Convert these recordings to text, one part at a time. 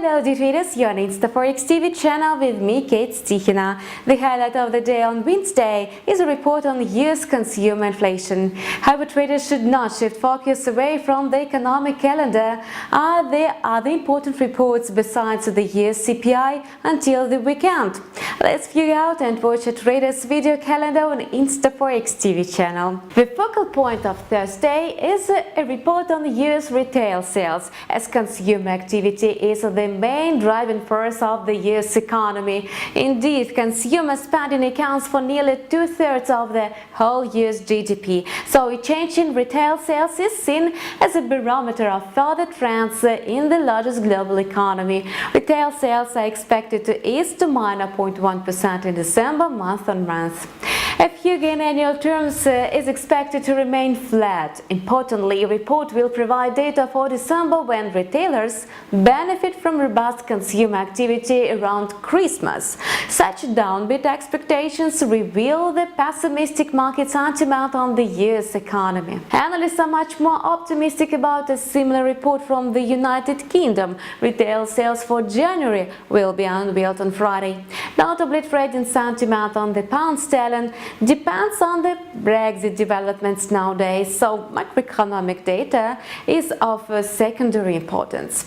Hello dear traders, you're on InstaForex TV channel with me, Kate Stichina. The highlight of the day on Wednesday is a report on US consumer inflation. However, traders should not shift focus away from the economic calendar. Are there other important reports besides the US CPI until the weekend? Let's figure out and watch a trader's video calendar on InstaForex TV channel. The focal point of Thursday is a report on US retail sales, as consumer activity is the main driving force of the US economy. Indeed, consumer spending accounts for nearly 2/3 of the whole US GDP, so a change in retail sales is seen as a barometer of further trends in the largest global economy. Retail sales are expected to ease to -0.1% in December month-on-month. FUG in annual terms is expected to remain flat. Importantly, a report will provide data for December when retailers benefit from robust consumer activity around Christmas. Such downbeat expectations reveal the pessimistic market sentiment on the US economy. Analysts are much more optimistic about a similar report from the United Kingdom. Retail sales for January will be unveiled on Friday. Notably, trading sentiment on the pound sterling depends on the Brexit developments nowadays, so macroeconomic data is of secondary importance.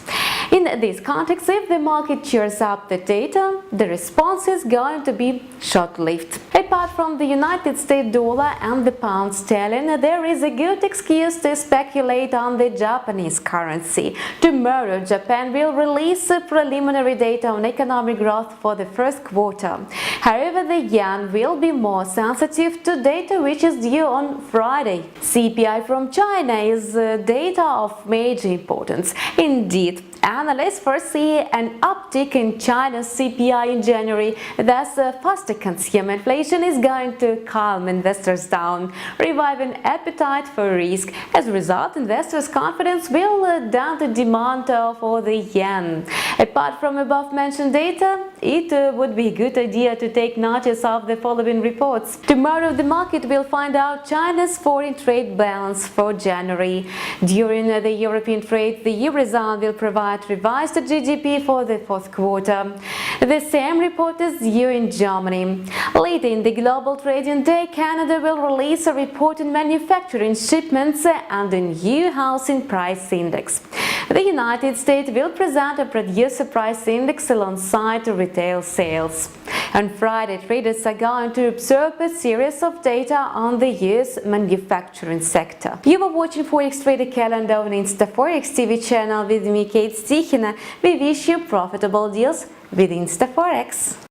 In this context, if the market cheers up the data, the response is going to be short-lived. Apart from the United States dollar and the pound sterling, there is a good excuse to speculate on the Japanese currency. Tomorrow, Japan will release preliminary data on economic growth for the first quarter. However, the yen will be more sensitive to data which is due on Friday. CPI from China is data of major importance. Indeed, analysts foresee an uptick in China's CPI in January, thus faster consumer inflation is going to calm investors down, reviving appetite for risk. As a result, investors' confidence will dampen demand for the yen. Apart from above-mentioned data, it would be a good idea to take notice of the following reports. Tomorrow, the market will find out China's foreign trade balance for January. During the European trade, the Eurozone will provide revised GDP for the fourth quarter. The same report is due in Germany. Later in the global trading day, Canada will release a report on manufacturing shipments and a new housing price index. The United States will present a producer price index alongside retail sales. On Friday, traders are going to observe a series of data on the US manufacturing sector. You were watching Forex Trader Calendar on InstaForex TV channel with me, Kate Stichina. We wish you profitable deals with InstaForex.